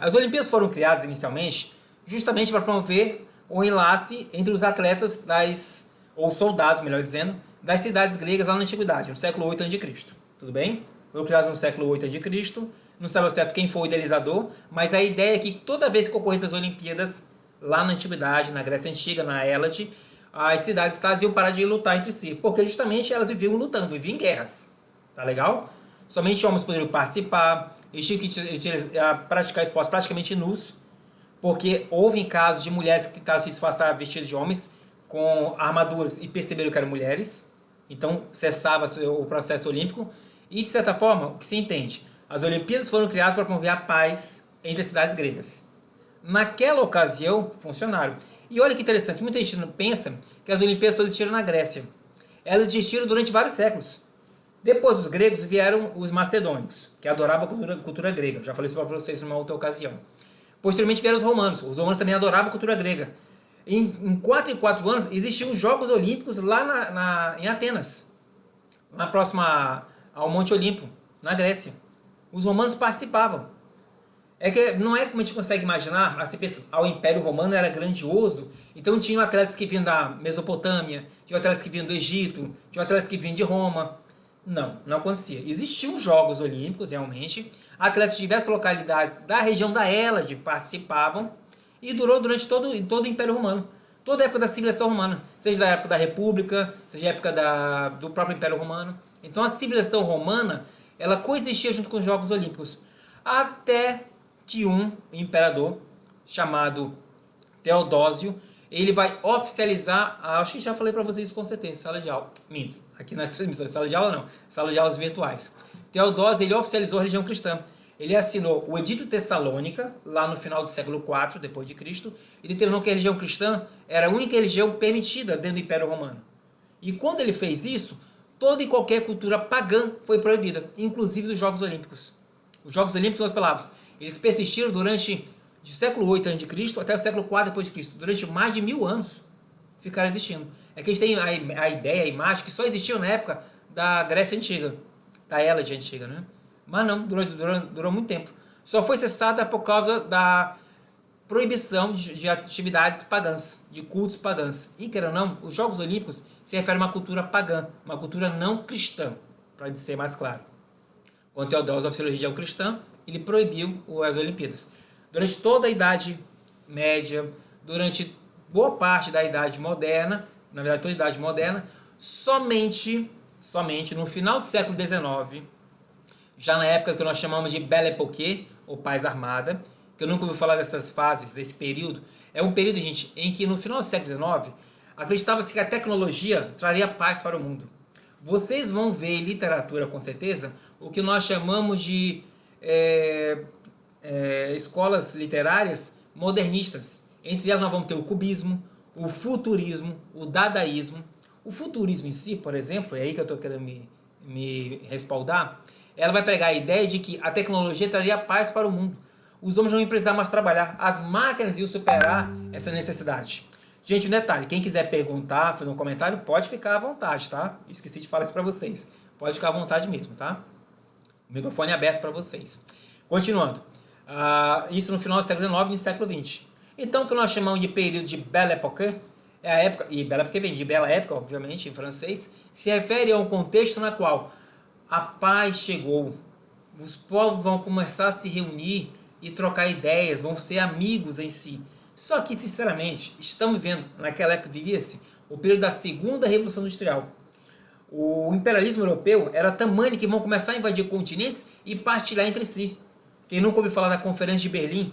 As Olimpíadas foram criadas inicialmente justamente para promover o enlace entre os atletas ou soldados, melhor dizendo, das cidades gregas lá na Antiguidade, no século 8 a.C. Tudo bem? Foram criadas no século 8 a.C. Não sabe certo quem foi o idealizador, mas a ideia é que toda vez que ocorressem as Olimpíadas, lá na Antiguidade, na Grécia Antiga, na Hélade, as cidades iam parar de lutar entre si, porque justamente elas viviam lutando, viviam em guerras. Tá legal? Somente homens poderiam participar, eles tinham que praticar esportes praticamente nus, porque houve casos de mulheres que tentaram se disfarçar vestidas de homens com armaduras e perceberam que eram mulheres, então cessava o processo olímpico. E de certa forma, o que se entende? As Olimpíadas foram criadas para promover a paz entre as cidades gregas. Naquela ocasião, funcionaram. E olha que interessante, muita gente pensa que as Olimpíadas só existiram na Grécia. Elas existiram durante vários séculos. Depois dos gregos vieram os macedônicos, que adoravam a cultura grega. Já falei isso para vocês numa outra ocasião. Posteriormente vieram os romanos. Os romanos também adoravam a cultura grega. Em 4 em 4 anos existiam os Jogos Olímpicos lá em Atenas, na próxima ao Monte Olimpo, na Grécia. Os romanos participavam. É que não é como a gente consegue imaginar, assim, o Império Romano era grandioso, então tinham atletas que vinham da Mesopotâmia, tinham atletas que vinham do Egito, tinham atletas que vinham de Roma. Não acontecia. Existiam Jogos Olímpicos, realmente, atletas de diversas localidades da região da Hélade participavam, e durou durante todo o Império Romano, toda a época da civilização romana, seja da época da República, seja da época do próprio Império Romano. Então a civilização romana, ela coexistia junto com os Jogos Olímpicos, até que um imperador chamado Teodósio, ele vai oficializar, acho que já falei para vocês com certeza, sala de aula, minto, aqui nas transmissões, sala de aula não, sala de aulas virtuais. Teodósio, ele oficializou a religião cristã. Ele assinou o Edito Tessalônica, lá no final do século IV, depois de Cristo, e determinou que a religião cristã era a única religião permitida dentro do Império Romano. E quando ele fez isso, toda e qualquer cultura pagã foi proibida, inclusive dos Jogos Olímpicos. Os Jogos Olímpicos, em outras palavras, eles persistiram durante do século 8 a.C. até o século 4 depois de Cristo. Durante mais de 1000 anos ficaram existindo. É que a gente tem a ideia, a imagem, que só existiam na época da Grécia Antiga, da Hélade Antiga, né? Mas não, durou muito tempo. Só foi cessada por causa da proibição de atividades pagãs, de cultos pagãs. E, quer ou não, os Jogos Olímpicos se referem a uma cultura pagã, uma cultura não cristã, para ser mais claro. Quando Teodósio oficializou a religião cristã, ele proibiu as Olimpíadas. Durante toda a Idade Média, durante boa parte da Idade Moderna, na verdade toda a Idade Moderna, somente no final do século XIX, já na época que nós chamamos de Belle Époque, ou Paz Armada, que eu nunca ouvi falar dessas fases, desse período, é um período, gente, em que no final do século XIX, acreditava-se que a tecnologia traria paz para o mundo. Vocês vão ver em literatura, com certeza, o que nós chamamos de escolas literárias modernistas. Entre elas nós vamos ter o cubismo, o futurismo, o dadaísmo. O futurismo em si, por exemplo, é aí que eu estou querendo me respaldar, ela vai pegar a ideia de que a tecnologia traria paz para o mundo. Os homens não iam precisar mais trabalhar, as máquinas iam superar essa necessidade. Gente, um detalhe, quem quiser perguntar, fazer um comentário, pode ficar à vontade, tá? Esqueci de falar isso para vocês. Pode ficar à vontade mesmo, tá? O microfone é aberto para vocês. Continuando. Isso no final do século XIX e no século XX. Então, o que nós chamamos de período de Belle Époque, é a época, e Belle Époque vem de Bela Época, obviamente, em francês, se refere a um contexto na qual a paz chegou, os povos vão começar a se reunir e trocar ideias, vão ser amigos em si. Só que, sinceramente, estamos vivendo, naquela época vivia-se, o período da Segunda Revolução Industrial. O imperialismo europeu era tamanho que vão começar a invadir continentes e partilhar entre si. Quem nunca ouviu falar da Conferência de Berlim,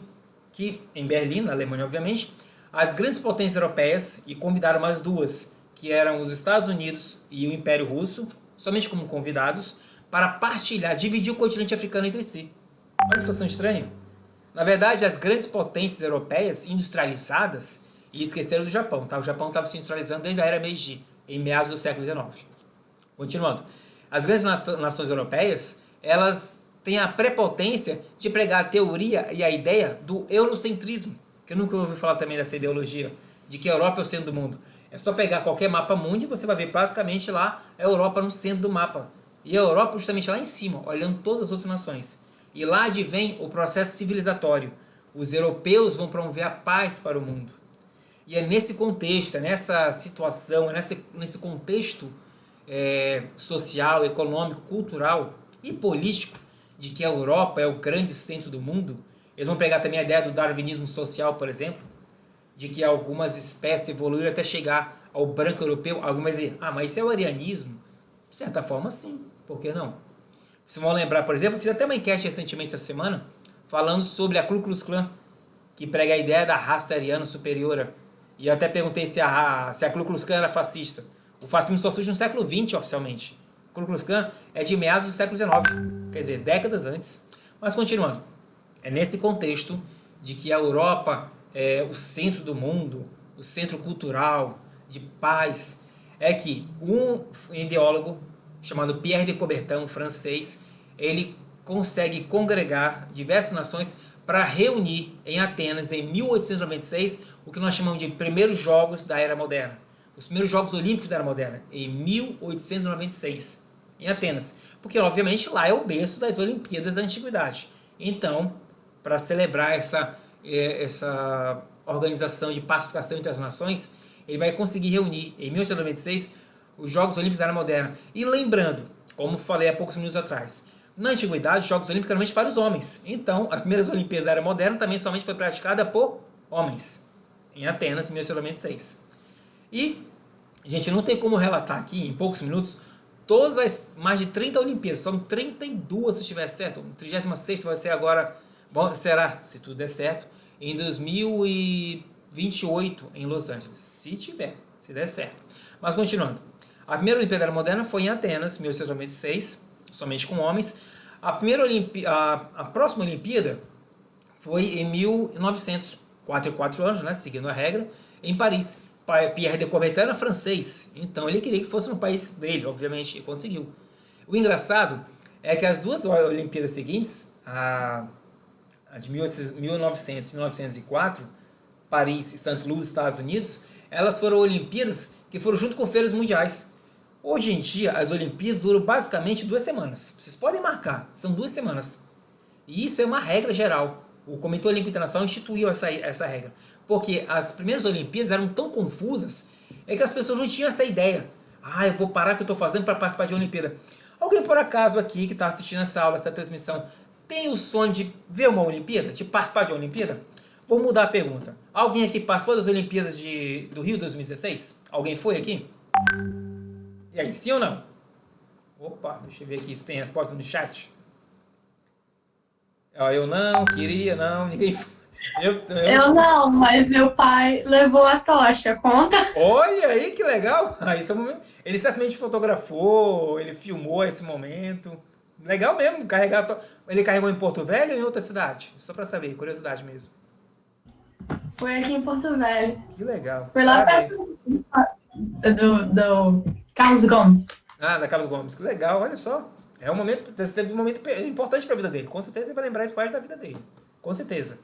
que em Berlim, na Alemanha obviamente, as grandes potências europeias, e convidaram mais duas, que eram os Estados Unidos e o Império Russo, somente como convidados, para partilhar, dividir o continente africano entre si. Olha que situação estranha. Na verdade, as grandes potências europeias industrializadas, e esqueceram do Japão, tá? O Japão estava se industrializando desde a era Meiji, em meados do século XIX. Continuando. As grandes nações europeias, elas têm a prepotência de pregar a teoria e a ideia do eurocentrismo, que eu nunca ouvi falar também dessa ideologia, de que a Europa é o centro do mundo. É só pegar qualquer mapa mundi e você vai ver basicamente lá a Europa no centro do mapa. E a Europa justamente lá em cima, olhando todas as outras nações. E lá advém o processo civilizatório. Os europeus vão promover a paz para o mundo. E é nesse contexto, é nessa situação, é nesse contexto social, econômico, cultural e político de que a Europa é o grande centro do mundo. Eles vão pegar também a ideia do darwinismo social, por exemplo, de que algumas espécies evoluíram até chegar ao branco europeu. Algumas dizem, mas isso é o arianismo? De certa forma, sim. Por que não? Vocês vão lembrar, por exemplo, eu fiz até uma enquete recentemente essa semana, falando sobre a Ku Klux Klan, que prega a ideia da raça ariana superior. E eu até perguntei se a Ku Klux Klan era fascista. O fascismo só surge no século XX, oficialmente. O Ku Klux Klan é de meados do século XIX, quer dizer, décadas antes. Mas continuando, é nesse contexto de que a Europa é o centro do mundo, o centro cultural, de paz, é que um ideólogo chamado Pierre de Coubertin, francês, ele consegue congregar diversas nações para reunir em Atenas, em 1896, o que nós chamamos de primeiros Jogos da Era Moderna. Os primeiros Jogos Olímpicos da Era Moderna, em 1896, em Atenas. Porque, obviamente, lá é o berço das Olimpíadas da Antiguidade. Então, para celebrar essa organização de pacificação entre as nações, ele vai conseguir reunir, em 1896, os Jogos Olímpicos da Era Moderna. E lembrando, como falei há poucos minutos atrás, na Antiguidade, os Jogos Olímpicos eram somente para os homens. Então, as primeiras Olimpíadas da Era Moderna também somente foi praticada por homens, em Atenas, em 1896. E, gente, não tem como relatar aqui, em poucos minutos, todas as mais de 30 Olimpíadas. São 32, se estiver certo. 36ª vai ser agora, bom, será, se tudo der certo, em 2028, em Los Angeles. Se der certo. Mas, continuando. A primeira Olimpíada da Era Moderna foi em Atenas, 1896, somente com homens. A próxima Olimpíada foi em 1900, 4 anos, né, seguindo a regra, em Paris. Pierre de Coubertin era francês, então ele queria que fosse no país dele, obviamente, e conseguiu. O engraçado é que as duas Olimpíadas seguintes, a de 1900 e 1904, Paris e St. Louis, Estados Unidos, elas foram Olimpíadas que foram junto com feiras mundiais. Hoje em dia, as Olimpíadas duram basicamente 2 semanas. Vocês podem marcar, são 2 semanas. E isso é uma regra geral. O Comitê Olímpico Internacional instituiu essa regra. Porque as primeiras Olimpíadas eram tão confusas, que as pessoas não tinham essa ideia. Eu vou parar o que eu estou fazendo para participar de Olimpíada. Alguém, por acaso, aqui que está assistindo essa aula, essa transmissão, tem o sonho de ver uma Olimpíada? De participar de uma Olimpíada? Vou mudar a pergunta. Alguém aqui participou das Olimpíadas do Rio 2016? Alguém foi aqui? E aí, sim ou não? Opa, deixa eu ver aqui se tem resposta no chat. Eu não, queria, não, ninguém foi. Eu não, mas meu pai levou a tocha, conta? Olha aí que legal! Isso é um momento. Ele certamente fotografou, ele filmou esse momento. Legal mesmo, ele carregou em Porto Velho ou em outra cidade? Só para saber, curiosidade mesmo. Foi aqui em Porto Velho. Que legal. Foi lá perto do Carlos Gomes. Da Carlos Gomes, que legal, olha só. Teve um momento importante para a vida dele. Com certeza ele vai lembrar isso parte da vida dele. Com certeza.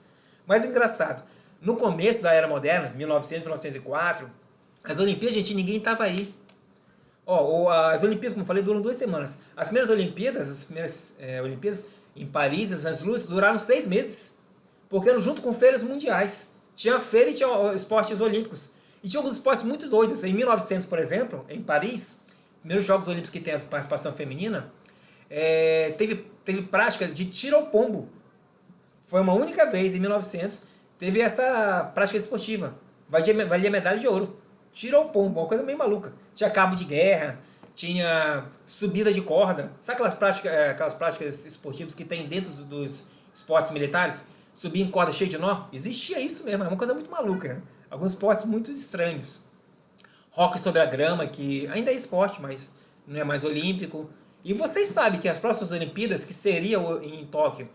Mas o engraçado, no começo da Era Moderna, 1900, 1904, as Olimpíadas, gente, ninguém estava aí. As Olimpíadas, como eu falei, duram 2 semanas. As primeiras Olimpíadas, Olimpíadas em Paris, em St. Louis, duraram 6 meses. Porque eram junto com feiras mundiais. Tinha feira e tinha esportes olímpicos. E tinha alguns esportes muito doidos. Em 1900, por exemplo, em Paris, primeiros Jogos Olímpicos que tem a participação feminina, teve prática de tiro ao pombo. Foi uma única vez, em 1900, teve essa prática esportiva. Valia medalha de ouro. Tiro ao pombo, uma coisa meio maluca. Tinha cabo de guerra, tinha subida de corda. Sabe aquelas práticas esportivas que tem dentro dos esportes militares? Subir em corda cheia de nó? Existia isso mesmo, é uma coisa muito maluca. Né? Alguns esportes muito estranhos. Hóquei sobre a grama, que ainda é esporte, mas não é mais olímpico. E vocês sabem que as próximas Olimpíadas, que seriam em Tóquio,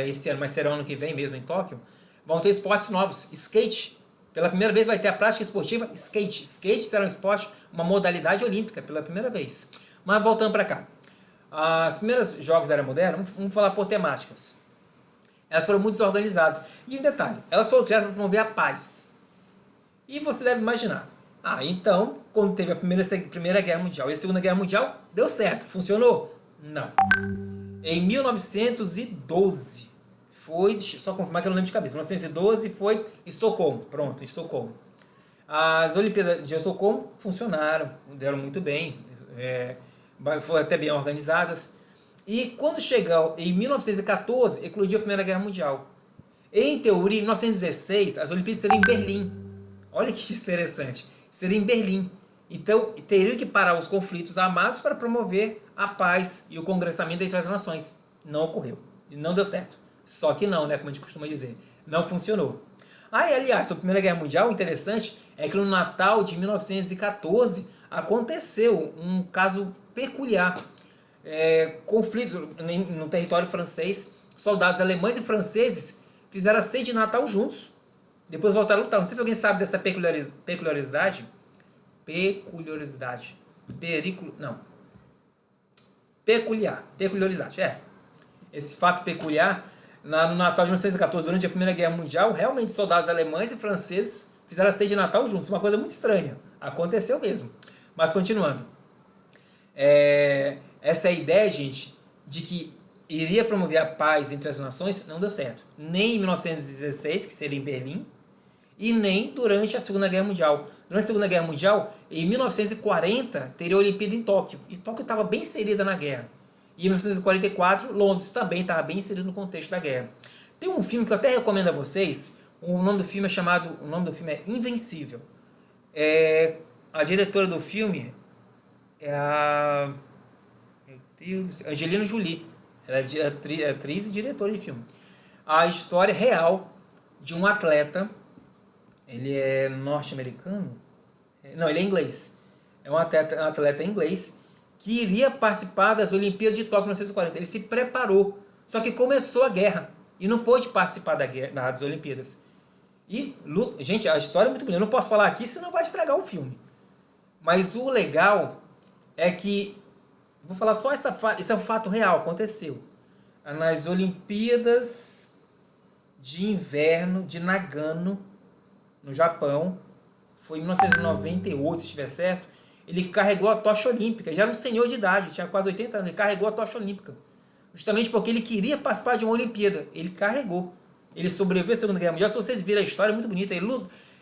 esse ano, mas será ano que vem mesmo em Tóquio, vão ter esportes novos. Skate. Pela primeira vez vai ter a prática esportiva skate. Skate será um esporte, uma modalidade olímpica, pela primeira vez. Mas voltando para cá. As primeiras Jogos da Era Moderna, vamos falar por temáticas. Elas foram muito desorganizadas. E um detalhe, elas foram criadas para promover a paz. E você deve imaginar. Então, quando teve a Primeira Guerra Mundial e a Segunda Guerra Mundial, deu certo. Funcionou? Não. Em 1912, foi, deixa eu só confirmar que eu não lembro de cabeça, 1912 foi Estocolmo, pronto, Estocolmo. As Olimpíadas de Estocolmo funcionaram, deram muito bem, foram até bem organizadas. E quando chegou em 1914, eclodiu a Primeira Guerra Mundial. Em teoria, em 1916, as Olimpíadas seriam em Berlim. Olha que interessante, seria em Berlim. Então, teria que parar os conflitos armados para promover a paz e o congressamento entre as nações. Não ocorreu, e não deu certo. Só que não, né, como a gente costuma dizer, não funcionou. Aliás, sobre a Primeira Guerra Mundial, o interessante é que no Natal de 1914 aconteceu um caso peculiar. Conflitos no território francês, soldados alemães e franceses fizeram a ceia de Natal juntos, depois voltaram a lutar. Não sei se alguém sabe dessa peculiaridade. Peculiaridade, esse fato peculiar. No Natal de 1914, durante a Primeira Guerra Mundial, realmente soldados alemães e franceses fizeram a ceia de Natal juntos. Uma coisa muito estranha. Aconteceu mesmo. Mas continuando. Essa ideia, gente, de que iria promover a paz entre as nações, não deu certo. Nem em 1916, que seria em Berlim, e nem durante a Segunda Guerra Mundial. Durante a Segunda Guerra Mundial, em 1940, teria a Olimpíada em Tóquio. E Tóquio estava bem inserida na guerra. E em 1944, Londres também estava bem inserido no contexto da guerra. Tem um filme que eu até recomendo a vocês. O nome do filme é Invencível. A diretora do filme é a... Meu Deus... Angelina Jolie. Ela é atriz e diretora de filme. A história real de um atleta. Ele é norte-americano? Não, ele é inglês. É um atleta inglês que iria participar das Olimpíadas de Tóquio em 1940. Ele se preparou, só que começou a guerra e não pôde participar das Olimpíadas. E, gente, a história é muito bonita. Eu não posso falar aqui, senão vai estragar o filme. Mas o legal é que, vou falar só esse é um fato real, aconteceu. Nas Olimpíadas de Inverno de Nagano, no Japão, foi em 1998, se estiver certo. Ele carregou a tocha olímpica, já era um senhor de idade, tinha quase 80 anos, ele carregou a tocha olímpica. Justamente porque ele queria participar de uma Olimpíada. Ele carregou. Ele sobreviveu à Segunda Guerra Mundial. Se vocês viram a história, é muito bonita.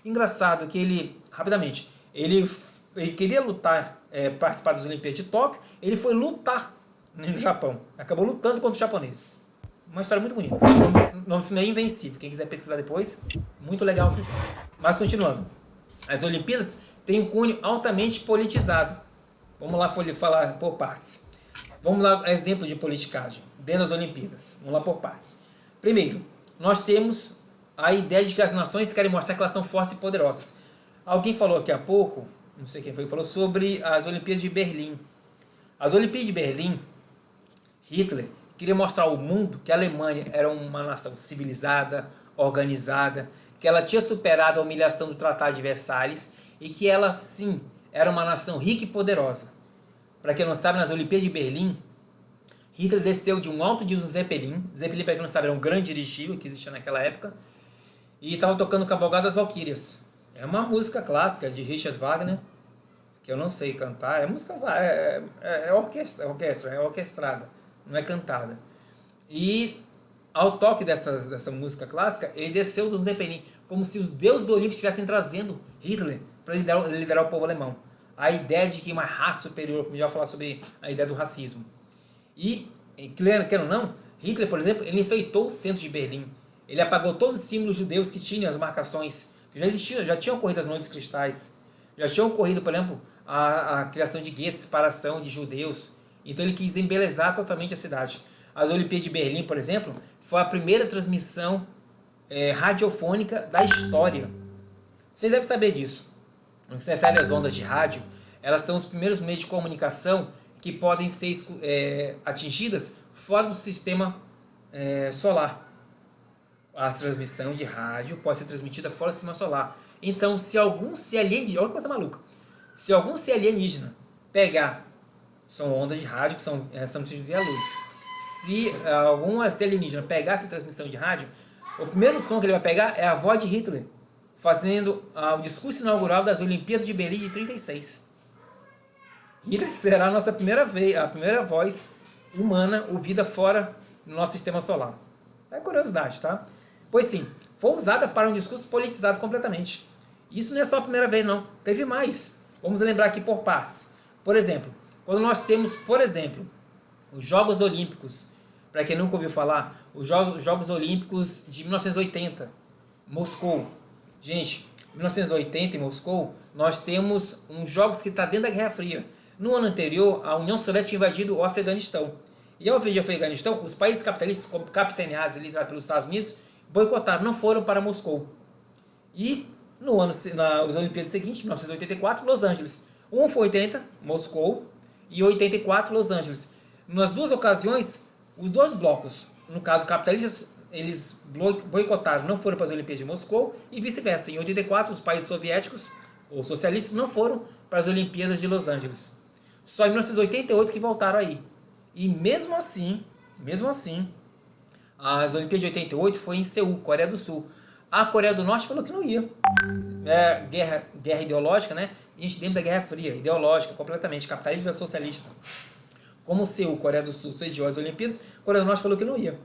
Engraçado que ele, rapidamente, ele queria lutar, participar das Olimpíadas de Tóquio, ele foi lutar no Japão. Acabou lutando contra os japoneses. Uma história muito bonita. O nome do filme é Invencível. Quem quiser pesquisar depois, muito legal. Mas continuando. As Olimpíadas têm um cunho altamente politizado. Vamos lá falar por partes. Vamos lá, exemplo de politicagem dentro das Olimpíadas. Vamos lá por partes. Primeiro, nós temos a ideia de que as nações querem mostrar que elas são fortes e poderosas. Alguém falou aqui há pouco, não sei quem foi, falou sobre as Olimpíadas de Berlim. As Olimpíadas de Berlim, Hitler queria mostrar ao mundo que a Alemanha era uma nação civilizada, organizada, que ela tinha superado a humilhação do Tratado de Versalhes e que ela, sim, era uma nação rica e poderosa. Para quem não sabe, nas Olimpíadas de Berlim, Hitler desceu de um alto de um Zeppelin. Zeppelin, para quem não sabe, era um grande dirigível que existia naquela época. E estava tocando Cavalgada das Valquírias. É uma música clássica de Richard Wagner, que eu não sei cantar. É música, é orquestrada, não é cantada. E ao toque dessa música clássica, ele desceu do Zeppelin, como se os deuses do Olimpo estivessem trazendo Hitler para liderar o povo alemão. A ideia de que uma raça superior, como já falar sobre a ideia do racismo. E, quer ou não, Hitler, por exemplo, ele enfeitou o centro de Berlim. Ele apagou todos os símbolos judeus que tinham as marcações. Já tinham ocorrido as noites cristais. Já tinha ocorrido, por exemplo, a criação de guetos, separação de judeus. Então ele quis embelezar totalmente a cidade. As Olimpíadas de Berlim, por exemplo, foi a primeira transmissão radiofônica da história. Vocês devem saber disso. No que se refere às ondas de rádio, elas são os primeiros meios de comunicação que podem ser atingidas fora do sistema solar. A transmissão de rádio pode ser transmitida fora do sistema solar. Então, se algum alienígena, olha que coisa maluca, se algum alienígena pegar, são ondas de rádio que são via luz. Se algum alienígena pegar essa transmissão de rádio, o primeiro som que ele vai pegar é a voz de Hitler, fazendo o discurso inaugural das Olimpíadas de Berlim de 1936. Hitler será a primeira voz humana ouvida fora do nosso sistema solar. É curiosidade, tá? Pois sim, foi usada para um discurso politizado completamente. Isso não é só a primeira vez, não. Teve mais. Vamos lembrar aqui por partes. Por exemplo, quando nós temos, por exemplo, os Jogos Olímpicos, para quem nunca ouviu falar, os Jogos Olímpicos de 1980, Moscou. Gente, 1980 em Moscou, nós temos uns jogos que está dentro da Guerra Fria. No ano anterior, a União Soviética tinha invadido o Afeganistão. E ao invadir o Afeganistão, os países capitalistas, capitaneados e liderados pelos Estados Unidos, boicotaram, não foram para Moscou. E no ano, nas Olimpíadas seguintes, 1984, Los Angeles. Um foi 80, Moscou, e 84, Los Angeles. Nas duas ocasiões, os dois blocos, no caso capitalistas, eles boicotaram, não foram para as Olimpíadas de Moscou, e vice-versa. Em 84, os países soviéticos, ou socialistas, não foram para as Olimpíadas de Los Angeles. Só em 1988 que voltaram aí. E mesmo assim, as Olimpíadas de 88 foi em Seul, Coreia do Sul. A Coreia do Norte falou que não ia. Guerra ideológica, né? A gente dentro da Guerra Fria, ideológica, completamente, capitalismo versus socialista. Como Seul, Coreia do Sul, sediou as Olimpíadas, a Coreia do Norte falou que não ia.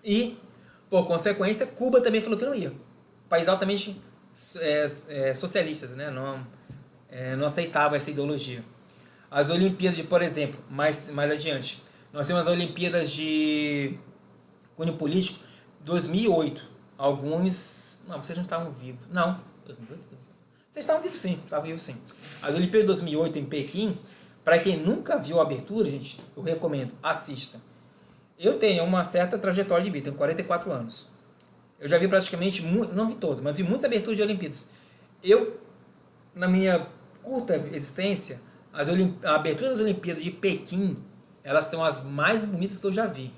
E, por consequência, Cuba também falou que não ia. País altamente socialistas, né? Não aceitava essa ideologia. As Olimpíadas, por exemplo, mais adiante, nós temos as Olimpíadas de cunho político 2008. Alguns... Não, vocês não estavam vivos. Não. 2008? Vocês estavam vivos sim. As Olimpíadas de 2008 em Pequim, para quem nunca viu a abertura, gente, eu recomendo, assista. Eu tenho uma certa trajetória de vida, tenho 44 anos. Eu já vi praticamente, não vi todos, mas vi muitas aberturas de Olimpíadas. Na minha curta existência, a abertura das Olimpíadas de Pequim, elas são as mais bonitas que eu já vi.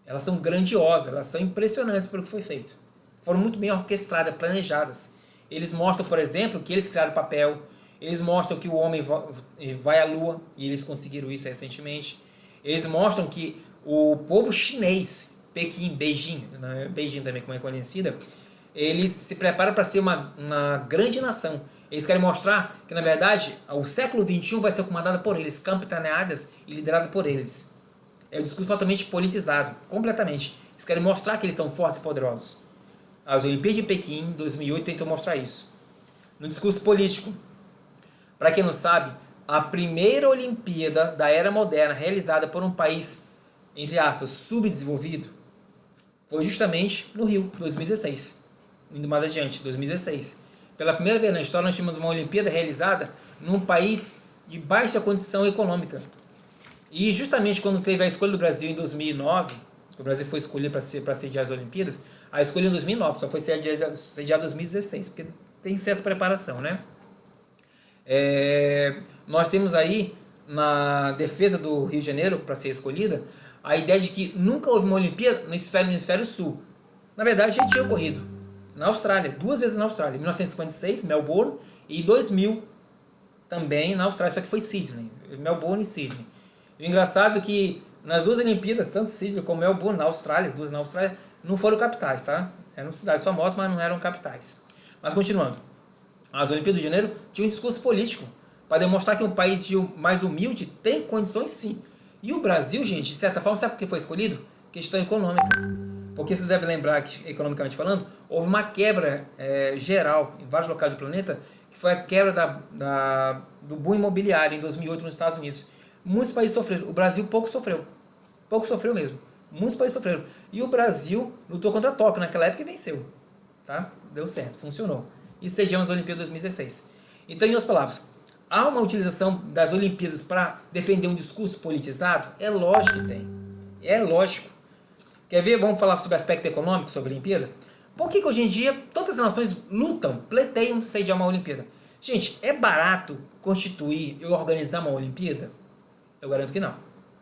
Elas são grandiosas, elas são impressionantes pelo que foi feito. Foram muito bem orquestradas, planejadas. Eles mostram, por exemplo, que eles criaram papel. Eles mostram que o homem vai à lua, e eles conseguiram isso recentemente. Eles mostram que o povo chinês, Pequim, Beijing, né? Beijing também como é conhecida, eles se preparam para ser uma grande nação. Eles querem mostrar que, na verdade, o século XXI vai ser comandado por eles, capitaneadas e liderado por eles. É um discurso totalmente politizado, completamente. Eles querem mostrar que eles são fortes e poderosos. As Olimpíadas de Pequim, em 2008, tentam mostrar isso. No discurso político, para quem não sabe, a primeira Olimpíada da era moderna realizada por um país, entre aspas, subdesenvolvido, foi justamente no Rio, 2016. Indo mais adiante, 2016. Pela primeira vez na história, nós tínhamos uma Olimpíada realizada num país de baixa condição econômica. E justamente quando teve a escolha do Brasil em 2009, o Brasil foi escolhido para sediar as Olimpíadas, a escolha em 2009, só foi sediar em 2016, porque tem certa preparação, né? Nós temos aí, na defesa do Rio de Janeiro, para ser escolhida, a ideia de que nunca houve uma Olimpíada no hemisfério sul. Na verdade, já tinha ocorrido na Austrália, 2 vezes na Austrália, em 1956, Melbourne, e em 2000 também na Austrália, só que foi Sydney, Melbourne e Sydney. O engraçado é que nas duas Olimpíadas, tanto Sydney como Melbourne, na Austrália, as duas na Austrália, não foram capitais, tá? Eram cidades famosas, mas não eram capitais. Mas continuando, as Olimpíadas de Janeiro tinham um discurso político para demonstrar que um país mais humilde tem condições sim. E o Brasil, gente, de certa forma, sabe por que foi escolhido? Questão econômica. Porque vocês devem lembrar que, economicamente falando, houve uma quebra geral em vários locais do planeta, que foi a quebra do boom imobiliário em 2008 nos Estados Unidos. Muitos países sofreram. O Brasil pouco sofreu. Pouco sofreu mesmo. Muitos países sofreram. E o Brasil lutou contra a Tóquio naquela época e venceu. Tá? Deu certo, funcionou. E sediamos a Olimpíada 2016. Então, em outras palavras, há uma utilização das Olimpíadas para defender um discurso politizado? É lógico que tem. É lógico. Quer ver? Vamos falar sobre o aspecto econômico sobre a Olimpíada? Por que hoje em dia todas as nações lutam, pleteiam sediar uma Olimpíada? Gente, é barato constituir e organizar uma Olimpíada? Eu garanto que não.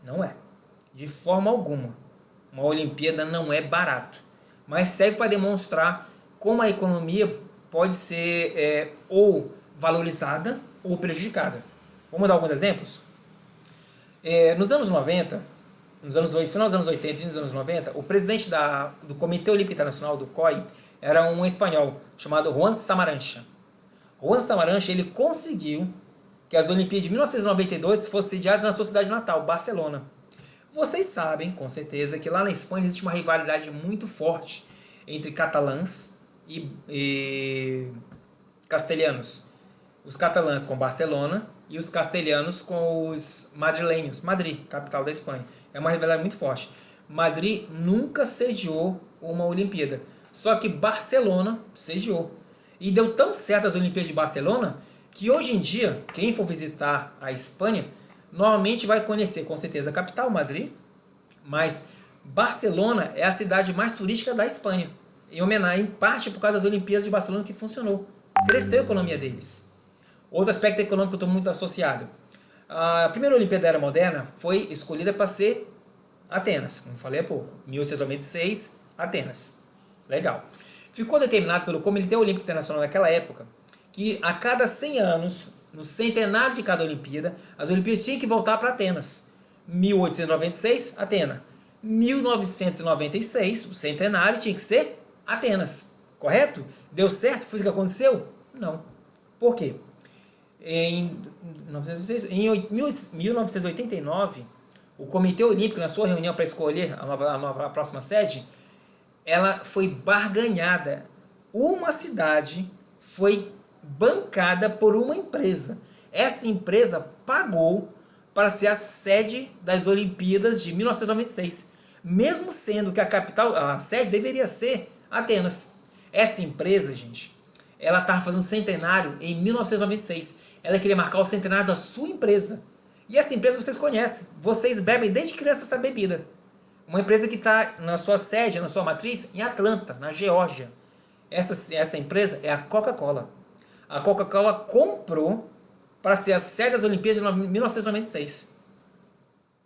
Não é. De forma alguma. Uma Olimpíada não é barato. Mas serve para demonstrar como a economia pode ser ou valorizada ou prejudicada. Vamos dar alguns exemplos? Nos anos 90, final dos anos 80 e nos anos 90, o presidente do Comitê Olímpico Internacional, do COI, era um espanhol chamado Juan Samarancha. Juan Samarancha, ele conseguiu que as Olimpíadas de 1992 fossem sediadas na sua cidade natal, Barcelona. Vocês sabem, com certeza, que lá na Espanha existe uma rivalidade muito forte entre catalãs e castelhanos. Os catalãs com Barcelona e os castelhanos com os madrilenhos. Madrid, capital da Espanha. É uma rivalidade muito forte. Madrid nunca sediou uma Olimpíada. Só que Barcelona sediou. E deu tão certo as Olimpíadas de Barcelona que hoje em dia, quem for visitar a Espanha, normalmente vai conhecer com certeza a capital, Madrid, mas Barcelona é a cidade mais turística da Espanha. Em homenagem, em parte por causa das Olimpíadas de Barcelona que funcionou. Cresceu a economia deles. Outro aspecto econômico que eu estou muito associado. A primeira Olimpíada da Era Moderna foi escolhida para ser Atenas, como falei há pouco. 1896, Atenas. Legal. Ficou determinado pelo Comitê Olímpico Internacional naquela época que a cada 100 anos, no centenário de cada Olimpíada, as Olimpíadas tinham que voltar para Atenas. 1896, Atenas. 1996, o centenário tinha que ser Atenas. Correto? Deu certo? Foi isso que aconteceu? Não. Por quê? Em 1989, o Comitê Olímpico, na sua reunião para escolher a próxima sede, ela foi barganhada. Uma cidade foi bancada por uma empresa. Essa empresa pagou para ser a sede das Olimpíadas de 1996, mesmo sendo que a sede deveria ser Atenas. Essa empresa, gente, ela estava fazendo centenário em 1996. Ela queria marcar o centenário da sua empresa. E essa empresa vocês conhecem. Vocês bebem desde criança essa bebida. Uma empresa que está na sua sede, na sua matriz, em Atlanta, na Geórgia. Essa empresa é a Coca-Cola. A Coca-Cola comprou para ser a sede das Olimpíadas de 1996.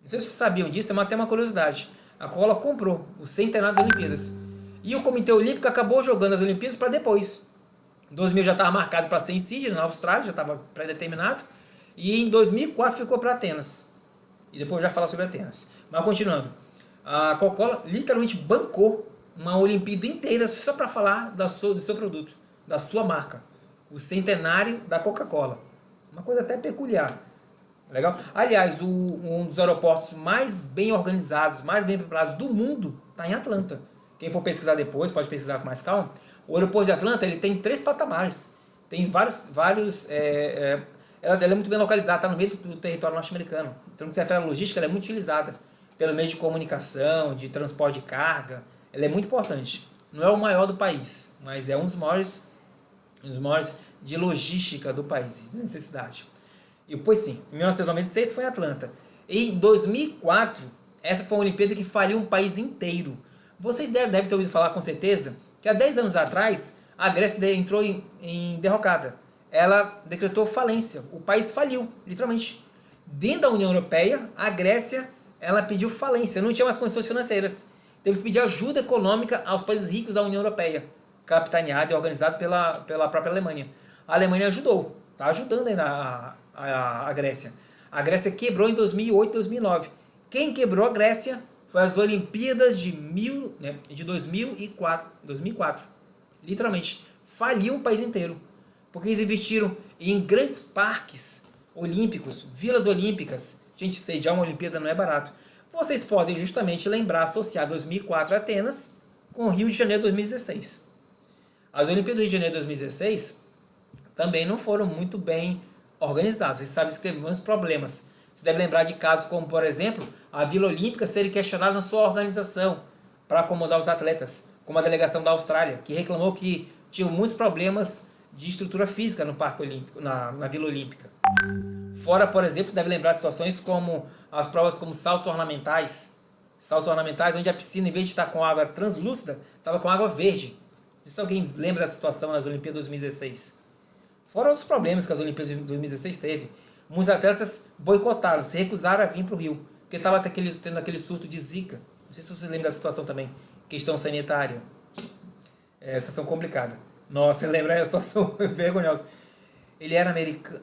Não sei se vocês sabiam disso, é até uma curiosidade. A Coca-Cola comprou o centenário das Olimpíadas. E o Comitê Olímpico acabou jogando as Olimpíadas para depois. Em 2000 já estava marcado para ser em Sydney, na Austrália, já estava pré-determinado. E em 2004 ficou para Atenas. E depois já falar sobre Atenas. Mas continuando. A Coca-Cola literalmente bancou uma Olimpíada inteira só para falar do seu produto, da sua marca. O centenário da Coca-Cola. Uma coisa até peculiar. Legal? Aliás, um dos aeroportos mais bem organizados, mais bem preparados do mundo está em Atlanta. Quem for pesquisar depois, pode pesquisar com mais calma. O aeroporto de Atlanta ele tem 3 patamares. Tem ela é muito bem localizada, está no meio do território norte-americano. Então, no que se refere à logística, ela é muito utilizada pelo meio de comunicação, de transporte de carga. Ela é muito importante. Não é o maior do país, mas é um dos maiores de logística do país, de necessidade. E pois sim, em 1996 foi em Atlanta. E em 2004, essa foi uma Olimpíada que faliu um país inteiro. Vocês devem ter ouvido falar com certeza que há 10 anos atrás a Grécia entrou em derrocada. Ela decretou falência. O país faliu, literalmente. Dentro da União Europeia, a Grécia ela pediu falência. Não tinha mais condições financeiras. Teve que pedir ajuda econômica aos países ricos da União Europeia, capitaneado e organizado pela própria Alemanha. A Alemanha ajudou. Está ajudando ainda a Grécia. A Grécia quebrou em 2008, 2009. Quem quebrou a Grécia foi as Olimpíadas de 2004. Literalmente. Faliu um país inteiro. Porque eles investiram em grandes parques olímpicos, vilas olímpicas. Gente, sediar uma Olimpíada não é barato. Vocês podem justamente lembrar, associar 2004 Atenas com o Rio de Janeiro 2016. As Olimpíadas do Rio de Janeiro 2016 também não foram muito bem organizadas. Vocês sabem que teve muitos problemas. Você deve lembrar de casos como, por exemplo, a Vila Olímpica ser questionada na sua organização para acomodar os atletas, como a delegação da Austrália, que reclamou que tinha muitos problemas de estrutura física no Parque Olímpico, na Vila Olímpica. Fora, por exemplo, você deve lembrar situações como as provas como saltos ornamentais, onde a piscina, em vez de estar com água translúcida, estava com água verde. Se alguém lembra dessa situação nas Olimpíadas de 2016. Fora outros problemas que as Olimpíadas de 2016 teve. Muitos atletas boicotaram, se recusaram a vir para o Rio, porque estava tendo aquele surto de Zika. Não sei se você lembra da situação também. Questão sanitária. Essa situação complicada. Nossa, lembra essa situação vergonhosa. Ele era americano.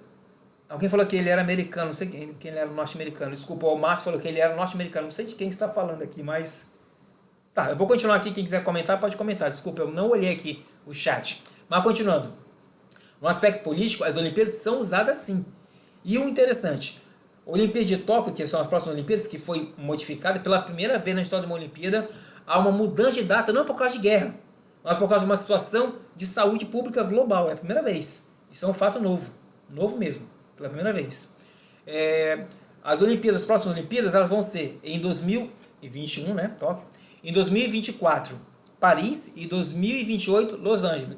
Alguém falou que ele era americano, não sei quem ele era norte-americano. Desculpa, o Márcio falou que ele era norte-americano. Não sei de quem está falando aqui, mas... Tá, eu vou continuar aqui. Quem quiser comentar, pode comentar. Desculpa, eu não olhei aqui o chat. Mas continuando. No aspecto político, as Olimpíadas são usadas sim. E o interessante, Olimpíada de Tóquio, que são as próximas Olimpíadas, que foi modificada pela primeira vez na história de uma Olimpíada, há uma mudança de data, não por causa de guerra, mas por causa de uma situação de saúde pública global. É a primeira vez. Isso é um fato novo. Novo mesmo. Pela primeira vez. As Olimpíadas, as próximas Olimpíadas, elas vão ser em 2021, né? Tóquio. Em 2024, Paris. E 2028, Los Angeles.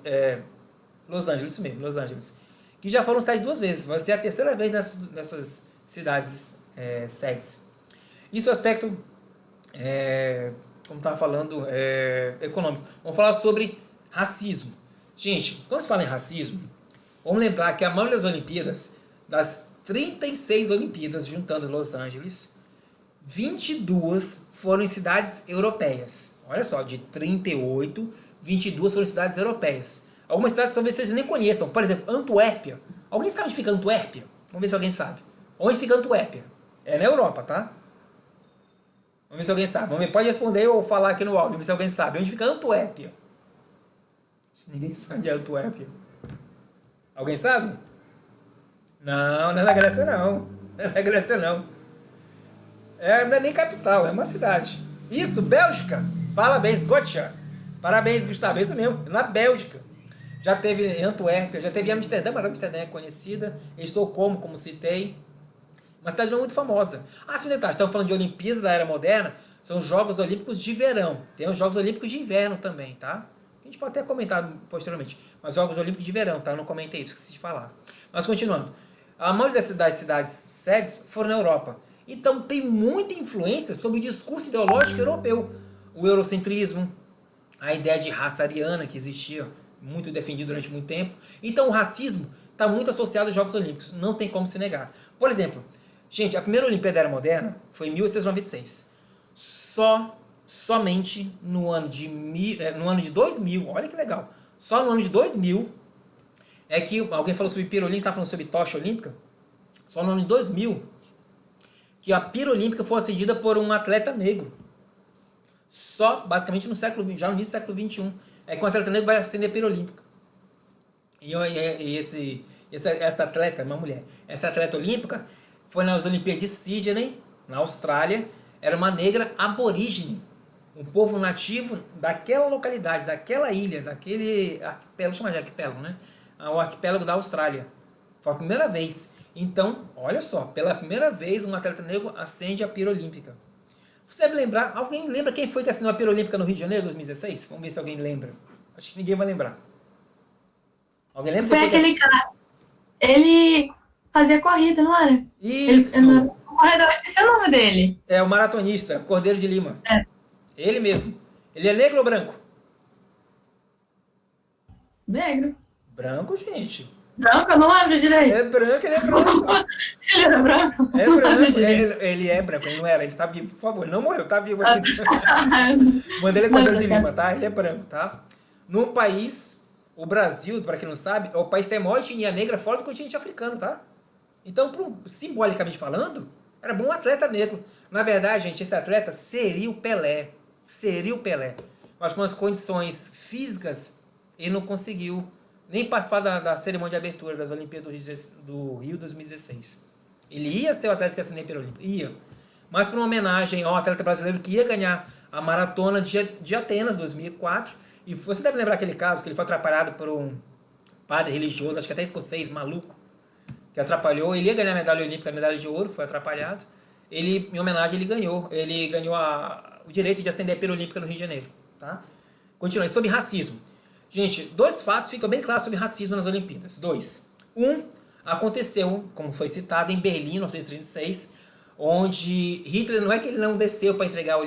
Los Angeles, isso mesmo, Los Angeles. Que já foram sede 2 vezes. Vai ser a terceira vez nessas cidades sedes. Isso é o aspecto, como estava falando, econômico. Vamos falar sobre racismo. Gente, quando se fala em racismo, vamos lembrar que a maioria das Olimpíadas, das 36 Olimpíadas, juntando Los Angeles, 22 foram em cidades europeias. Olha só, de 38, 22 foram em cidades europeias. Algumas cidades que talvez vocês nem conheçam. Por exemplo, Antuérpia. Alguém sabe onde fica Antuérpia? Vamos ver se alguém sabe. Onde fica Antuérpia? É na Europa, tá? Vamos ver se alguém sabe. Vamos ver, pode responder ou falar aqui no áudio. Vamos ver se alguém sabe. Onde fica Antuérpia? Ninguém sabe onde é Antuérpia. Alguém sabe? Não, não é na Grécia não. Não é na Grécia não. Não é nem capital, é uma cidade. Isso, Bélgica. Parabéns, Gotcha. Parabéns, Gustavo. É isso mesmo, na Bélgica. Já teve em Antuérpia, já teve em Amsterdã, mas Amsterdã é conhecida. Estocolmo, como citei. Uma cidade não muito famosa. Sim, detalhe, estamos falando de Olimpíadas da Era Moderna, são os Jogos Olímpicos de Verão. Tem os Jogos Olímpicos de Inverno também, tá? A gente pode até comentar posteriormente. Mas Jogos Olímpicos de Verão, tá? Eu não comentei isso, esqueci de falar. Mas continuando. A maioria das cidades sedes foram na Europa. Então tem muita influência sobre o discurso ideológico europeu. O eurocentrismo, a ideia de raça ariana que existia, muito defendido durante muito tempo. Então o racismo está muito associado aos Jogos Olímpicos, não tem como se negar. Por exemplo, gente, a primeira Olimpíada da Era Moderna foi em 1896. Somente no ano de 2000, olha que legal, só no ano de 2000 é que alguém falou sobre pira olímpica, estava falando sobre tocha olímpica, só no ano de 2000 que a pira olímpica foi acendida por um atleta negro. Só, basicamente, já no início do século XXI, é que um atleta negro vai acender a pira olímpica. Essa atleta, uma mulher, essa atleta olímpica foi nas Olimpíadas de Sydney, na Austrália, era uma negra aborígene, um povo nativo daquela localidade, daquela ilha, daquele arquipélago, chama de arquipélago, né? O arquipélago da Austrália. Foi a primeira vez. Então, olha só, pela primeira vez um atleta negro acende a pira olímpica. Você deve lembrar, alguém lembra quem foi que acendeu a pira olímpica no Rio de Janeiro, 2016? Vamos ver se alguém lembra. Acho que ninguém vai lembrar. Alguém lembra Foi quem foi aquele cara. Ele fazia corrida, não era? Isso! O corredor, esqueci o nome dele. É o maratonista, Cordeiro de Lima. É. Ele mesmo. Ele é negro ou branco? Negro. Branco, gente. Branco? Eu não lembro direito. É branco, ele é branco. Ele era branco? É branco. Ele é branco, ele não era. Ele tá vivo, por favor. Não morreu, tá vivo. Manda ele Cordeiro de Lima, tá? Ele é branco, tá? No país, o Brasil, para quem não sabe, é o país que tem a maior etnia negra fora do continente africano, tá? Então, simbolicamente falando, era bom um atleta negro. Na verdade, gente, esse atleta seria o Pelé. Seria o Pelé. Mas com as condições físicas, ele não conseguiu nem participar da cerimônia de abertura das Olimpíadas do Rio 2016. Ele ia ser o atleta que assinei pela Olimpíada. Ia. Mas por uma homenagem ao atleta brasileiro que ia ganhar a maratona de Atenas 2004. E você deve lembrar aquele caso que ele foi atrapalhado por um padre religioso, acho que até escocês, maluco, que atrapalhou. Ele ia ganhar a medalha olímpica, a medalha de ouro, foi atrapalhado. Ele, em homenagem, ele ganhou o direito de acender a pira olímpica no Rio de Janeiro. Tá? Continuando, sobre racismo. Gente, 2 fatos ficam bem claros sobre racismo nas Olimpíadas. 2. Aconteceu, como foi citado, em Berlim, em 1936, onde Hitler, não é que ele não desceu para entregar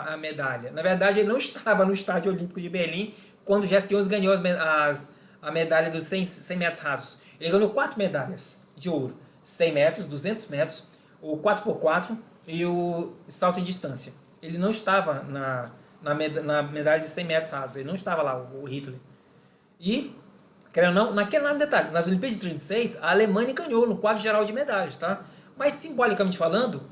a medalha. Na verdade, ele não estava no Estádio Olímpico de Berlim quando Jesse Owens ganhou a medalha dos 100 metros rasos. Ele ganhou 4 medalhas de ouro. 100 metros, 200 metros, o 4x4 e o salto em distância. Ele não estava na medalha de 100 metros rasos. Ele não estava lá, o Hitler. E, querendo ou não, naquele detalhe, nas Olimpíadas de 36, a Alemanha ganhou no quadro geral de medalhas, tá? Mas, simbolicamente falando,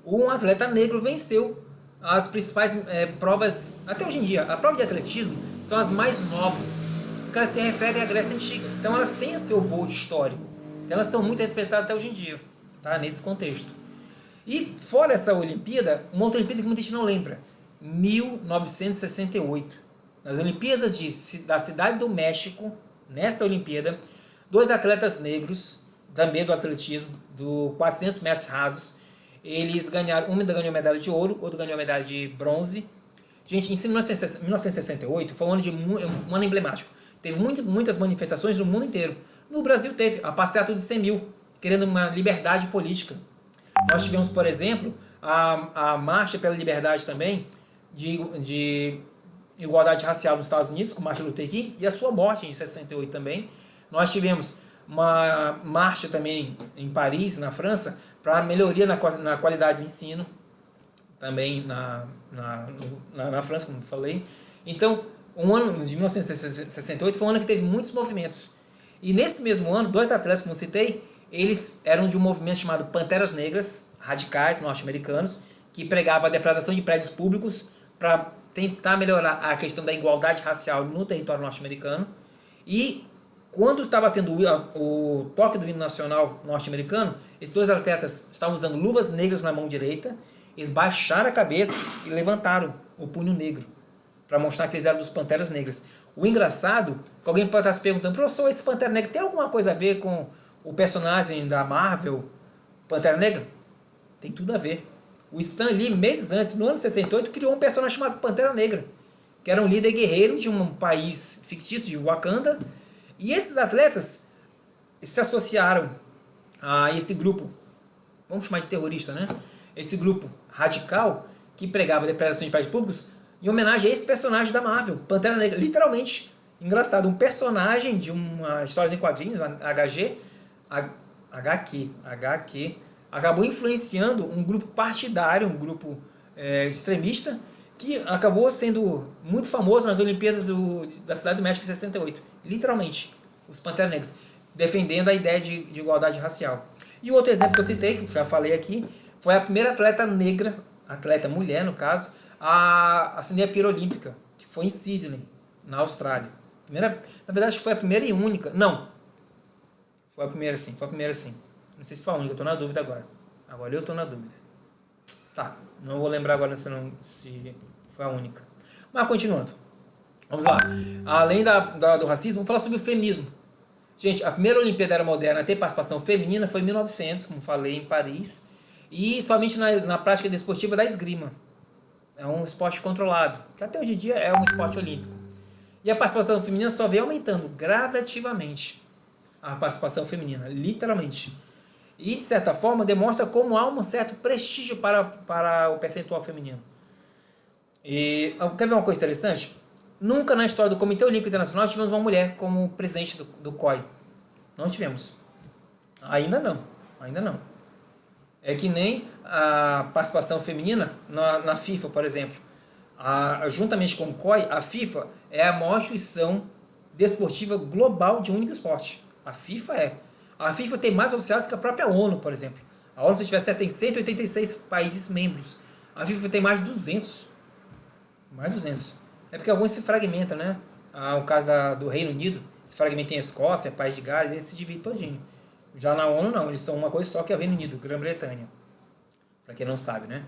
um atleta negro venceu as principais provas, até hoje em dia. A prova de atletismo são as mais nobres, porque elas se referem à Grécia Antiga. Então, elas têm o seu bold histórico. Então, elas são muito respeitadas até hoje em dia, tá? Nesse contexto. E fora essa Olimpíada, uma outra Olimpíada que muita gente não lembra, 1968. Nas Olimpíadas da Cidade do México, nessa Olimpíada, dois atletas negros, também do atletismo, do 400 metros rasos, eles ganharam, um ganhou medalha de ouro, outro ganhou medalha de bronze. Gente, em 1968 foi um ano emblemático. Teve muitas manifestações no mundo inteiro. No Brasil teve a passeata de 100 mil, querendo uma liberdade política. Nós tivemos, por exemplo, a marcha pela liberdade também, de igualdade racial nos Estados Unidos, com Martin Luther King, e a sua morte em 68 também. Nós tivemos uma marcha também em Paris, na França, para melhoria na qualidade do ensino, também na França, como eu falei. Então, o ano de 1968 foi um ano que teve muitos movimentos. E nesse mesmo ano, dois atletas, como eu citei, eles eram de um movimento chamado Panteras Negras, radicais norte-americanos, que pregava a depredação de prédios públicos para tentar melhorar a questão da igualdade racial no território norte-americano. E quando estava tendo o toque do hino nacional norte-americano, esses dois atletas estavam usando luvas negras na mão direita, eles baixaram a cabeça e levantaram o punho negro, para mostrar que eles eram dos Panteras Negras. O engraçado, que alguém pode estar se perguntando, professor, esse Pantera Negra tem alguma coisa a ver com o personagem da Marvel, Pantera Negra? Tem tudo a ver. O Stan Lee, meses antes, no ano 68, criou um personagem chamado Pantera Negra, que era um líder guerreiro de um país fictício, de Wakanda. E esses atletas se associaram a esse grupo, vamos chamar de terrorista, né? Esse grupo radical que pregava a depredação de prédios públicos em homenagem a esse personagem da Marvel, Pantera Negra. Literalmente, engraçado, um personagem de uma história em quadrinhos, HQ, acabou influenciando um grupo partidário, um grupo extremista, que acabou sendo muito famoso nas Olimpíadas da Cidade do México em 68. Literalmente, os Panteras Negras, defendendo a ideia de igualdade racial. E o outro exemplo que eu citei, que já falei aqui, foi a primeira atleta negra, atleta mulher no caso, a acender a pira olímpica, que foi em Sydney, na Austrália. Na verdade, foi a primeira e única. Não. Foi a primeira sim. Não sei se foi a única, eu estou na dúvida agora. Agora eu estou na dúvida. Tá, não vou lembrar agora se foi a única. Mas continuando. Vamos lá. Além do racismo, vamos falar sobre o feminismo. Gente, a primeira Olimpíada Era Moderna a ter participação feminina foi em 1900, como falei, em Paris. E somente na prática desportiva da esgrima. É um esporte controlado, que até hoje em dia é um esporte olímpico. E a participação feminina só vem aumentando gradativamente. A participação feminina, literalmente. E, de certa forma, demonstra como há um certo prestígio para o percentual feminino. E quer ver uma coisa interessante? Nunca na história do Comitê Olímpico Internacional tivemos uma mulher como presidente do COI. Não tivemos. Ainda não. É que nem a participação feminina na FIFA, por exemplo. Juntamente com o COI, a FIFA é a maior instituição desportiva global de um único esporte. A FIFA é. A FIFA tem mais associados que a própria ONU, por exemplo. A ONU, se tiver certo, tem 186 países membros. A FIFA tem mais de 200. Mais de 200. É porque alguns se fragmentam, né? O caso do Reino Unido, se fragmenta em Escócia, País de Gales, eles se dividem todinho. Já na ONU não, eles são uma coisa só, que é o Reino Unido, Grã-Bretanha. Para quem não sabe, né?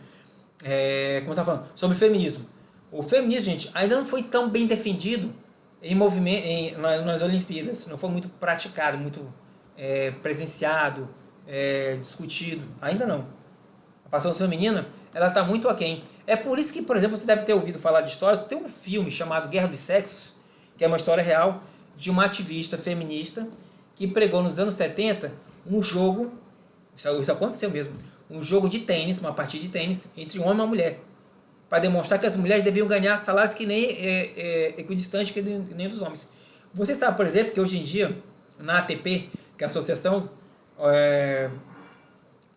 Como eu estava falando, sobre o feminismo. O feminismo, gente, ainda não foi tão bem defendido em movimento, nas Olimpíadas. Não foi muito praticado, muito presenciado, discutido. Ainda não. A participação feminina, ela está muito aquém. É por isso que, por exemplo, você deve ter ouvido falar de histórias. Tem um filme chamado Guerra dos Sexos, que é uma história real de uma ativista feminista que pregou nos anos 70 um jogo, isso aconteceu mesmo, um jogo de tênis, uma partida de tênis entre um homem e uma mulher, para demonstrar que as mulheres deviam ganhar salários que nem equidistantes que nem dos homens. Você sabe, por exemplo, que hoje em dia, na ATP, que é a Associação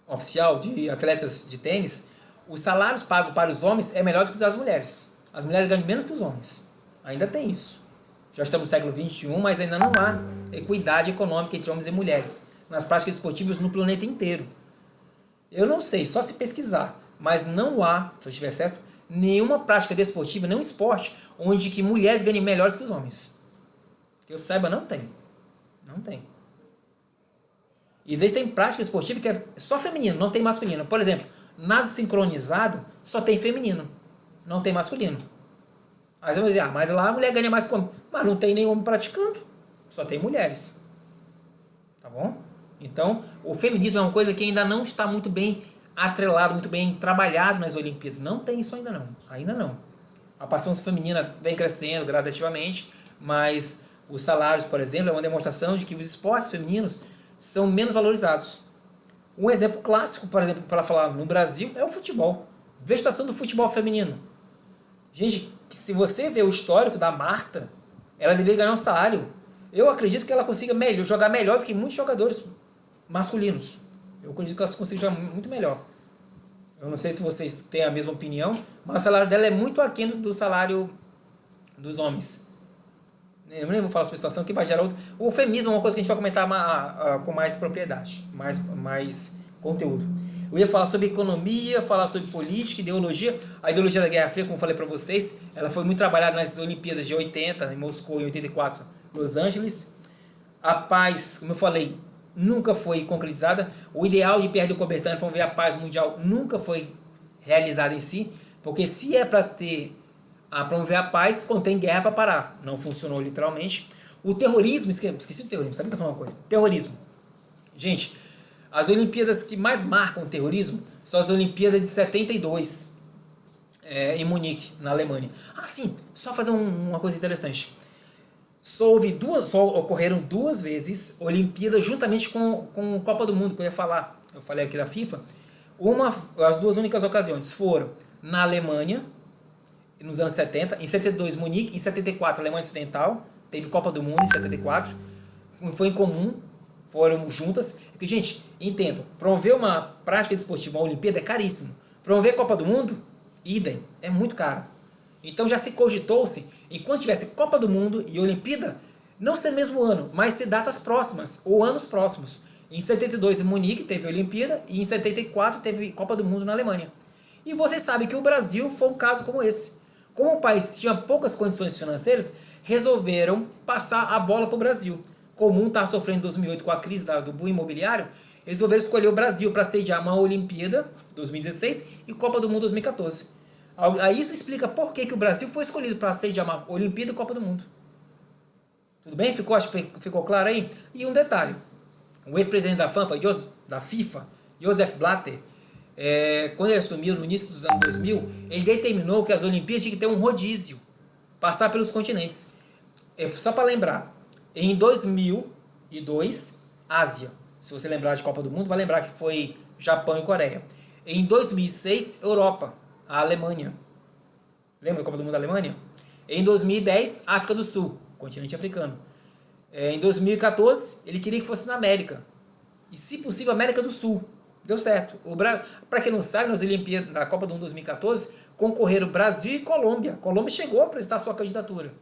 Oficial de Atletas de Tênis, os salários pagos para os homens é melhor do que os das mulheres. As mulheres ganham menos que os homens. Ainda tem isso. Já estamos no século XXI, mas ainda não há equidade econômica entre homens e mulheres nas práticas esportivas no planeta inteiro. Eu não sei, só se pesquisar, mas não há, se eu estiver certo, nenhuma prática desportiva, nenhum esporte onde que mulheres ganhem melhores que os homens. Que eu saiba, não tem. Não tem. Existem práticas esportivas que é só feminino, não tem masculino. Por exemplo, nado sincronizado só tem feminino, não tem masculino. Aí você vai dizer, mas lá a mulher ganha mais como? Mas não tem nenhum homem praticando, só tem mulheres. Tá bom? Então, o feminismo é uma coisa que ainda não está muito bem atrelado, muito bem trabalhado nas Olimpíadas. Não tem isso ainda não. Ainda não. A participação feminina vem crescendo gradativamente, mas os salários, por exemplo, é uma demonstração de que os esportes femininos são menos valorizados. Um exemplo clássico, por exemplo, para falar no Brasil, é o futebol. Veja a situação do futebol feminino. Gente, se você vê o histórico da Marta, ela deveria ganhar um salário. Eu acredito que ela consiga jogar melhor do que muitos jogadores masculinos. Eu acredito que ela consiga jogar muito melhor. Eu não sei se vocês têm a mesma opinião, mas o salário dela é muito aquém do salário dos homens. Eu nem vou falar sobre a situação que vai gerar outro. O feminismo é uma coisa que a gente vai comentar com mais propriedade, mais conteúdo. Eu ia falar sobre economia, falar sobre política, ideologia. A ideologia da Guerra Fria, como eu falei para vocês, ela foi muito trabalhada nas Olimpíadas de 80, em Moscou, em 84, Los Angeles. A paz, como eu falei, nunca foi concretizada. O ideal de Pierre de Coubertin para promover a paz mundial nunca foi realizado em si, porque se é para promover a paz, contém guerra para parar. Não funcionou literalmente. O terrorismo, esqueci o terrorismo, sabe o que eu tô falando uma coisa? Terrorismo. Gente, as Olimpíadas que mais marcam o terrorismo são as Olimpíadas de 72, em Munique, na Alemanha. Ah, sim, só fazer uma coisa interessante. Só ocorreram 2 vezes Olimpíadas juntamente com Copa do Mundo, que eu ia falar. Eu falei aqui da FIFA. As 2 únicas ocasiões foram na Alemanha, nos anos 70, em 72 Munique, em 74 Alemanha Ocidental, teve Copa do Mundo em 74, foi em comum, foram juntas. Porque, gente, entendo, promover uma prática desportiva, uma Olimpíada é caríssimo. Promover a Copa do Mundo, idem, é muito caro. Então já se cogitou-se, enquanto tivesse Copa do Mundo e Olimpíada, não ser mesmo ano, mas ser datas próximas, ou anos próximos. Em 72 em Munique teve Olimpíada e em 74 teve Copa do Mundo na Alemanha. E vocês sabem que o Brasil foi um caso como esse. Como o país tinha poucas condições financeiras, resolveram passar a bola para o Brasil. Comum está sofrendo em 2008 com a crise do boom imobiliário, resolveram escolher o Brasil para sediar uma Olimpíada 2016 e Copa do Mundo 2014. Aí isso explica por que o Brasil foi escolhido para sediar uma Olimpíada e Copa do Mundo. Tudo bem? Acho que ficou claro aí? E um detalhe. O ex-presidente da FIFA, Joseph Blatter, quando ele assumiu no início dos anos 2000, ele determinou que as Olimpíadas tinham que ter um rodízio, passar pelos continentes. Só para lembrar, em 2002, Ásia. Se você lembrar de Copa do Mundo, vai lembrar que foi Japão e Coreia. Em 2006, Europa, a Alemanha. Lembra da Copa do Mundo da Alemanha? Em 2010, África do Sul, continente africano. Em 2014, ele queria que fosse na América. E, se possível, América do Sul. Deu certo. Para quem não sabe, nas Olimpíadas da Copa do Mundo 2014, concorreram Brasil e Colômbia. Colômbia chegou a apresentar sua candidatura,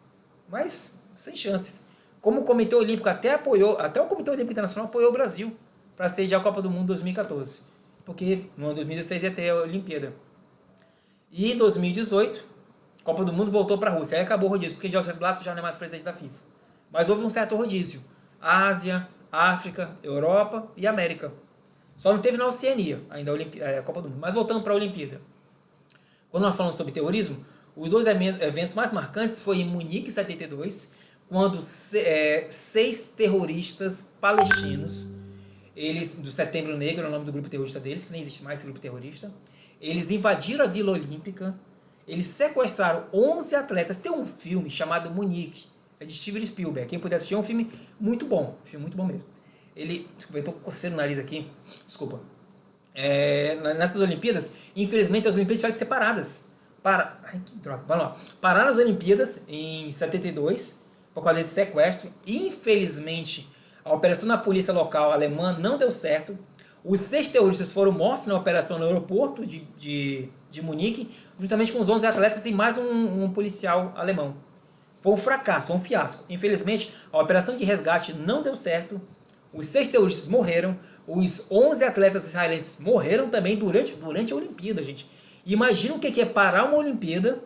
mas sem chances. Como o Comitê Olímpico até o Comitê Olímpico Internacional apoiou o Brasil para sediar a Copa do Mundo 2014. Porque no ano 2016 ia ter a Olimpíada. E em 2018, a Copa do Mundo voltou para a Rússia. Aí acabou o rodízio, porque Joseph Blatter já não é mais presidente da FIFA. Mas houve um certo rodízio. Ásia, África, Europa e América. Só não teve na Oceania ainda a Copa do Mundo. Mas voltando para a Olimpíada. Quando nós falamos sobre terrorismo, os 2 eventos mais marcantes foi em Munique, 72, quando 6 terroristas palestinos, eles, do Setembro Negro, é o nome do grupo terrorista deles, que nem existe mais esse grupo terrorista, eles invadiram a Vila Olímpica, eles sequestraram 11 atletas. Tem um filme chamado Munique, é de Steven Spielberg. Quem puder assistir, é um filme muito bom mesmo. Desculpa, eu estou coçando o nariz aqui, desculpa. Nessas Olimpíadas, infelizmente as Olimpíadas tiveram que ser paradas. Ai, que droga, vamos lá. Pararam as Olimpíadas em 72, por causa desse sequestro. Infelizmente, a operação da polícia local alemã não deu certo. Os 6 terroristas foram mortos na operação no aeroporto de Munique, juntamente com os 11 atletas e mais um policial alemão. Foi um fracasso, foi um fiasco. Infelizmente, a operação de resgate não deu certo. Os 6 terroristas morreram. Os 11 atletas israelenses morreram também durante a Olimpíada, gente. Imagina o que é parar uma Olimpíada.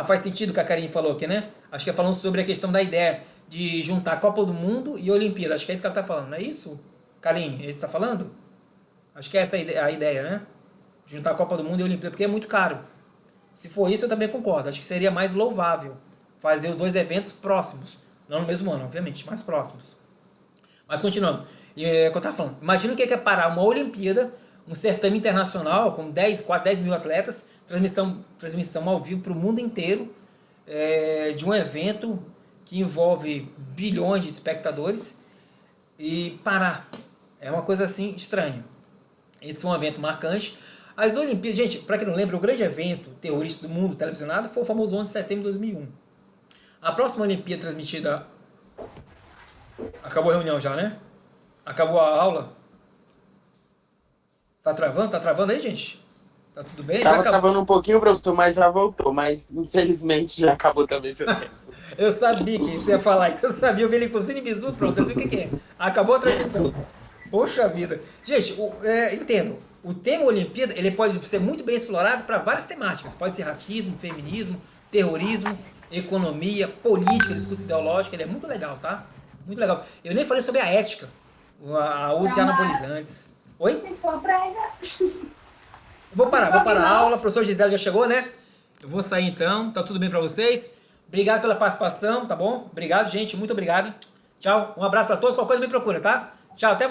Faz sentido o que a Karine falou aqui, né? Acho que é falando sobre a questão da ideia de juntar a Copa do Mundo e a Olimpíada. Acho que é isso que ela está falando, não é isso, Karine? É isso que você está falando? Acho que é essa a ideia, né? juntar a Copa do Mundo e a Olimpíada, porque é muito caro. Se for isso, eu também concordo. Acho que seria mais louvável fazer os dois eventos próximos. Não no mesmo ano, obviamente, mais próximos. Mas continuando, é o que eu estava falando. Imagina o que é parar uma Olimpíada, um certame internacional com quase 10 mil atletas, transmissão ao vivo para o mundo inteiro, de um evento que envolve bilhões de espectadores, e parar. É uma coisa assim estranha. Esse foi um evento marcante. As Olimpíadas, gente, para quem não lembra, o grande evento terrorista do mundo televisionado foi o famoso 11 de setembro de 2001. A próxima Olimpíada transmitida... Acabou a reunião já, né? Acabou a aula? Tá travando? Tá travando aí, gente? Tá tudo bem? Tava travando um pouquinho, professor, mas já voltou. Mas, infelizmente, já acabou também seu tempo. Eu sabia que você ia falar isso. Eu sabia. Eu vi ele com o Cine Bizu, pronto. Eu sei o que é. Acabou a transmissão. Poxa vida. Gente, entendo. O tema Olimpíada, ele pode ser muito bem explorado para várias temáticas. Pode ser racismo, feminismo, terrorismo, economia, política, discurso ideológico. Ele é muito legal, tá? Muito legal. Eu nem falei sobre a ética. A uso de anabolizantes. Oi? Se for prega. Vou parar a aula. O professor Gisele já chegou, né? Eu vou sair então. Tá tudo bem para vocês? Obrigado pela participação, tá bom? Obrigado, gente. Muito obrigado. Tchau. Um abraço para todos. Qualquer coisa me procura, tá? Tchau. Até mais.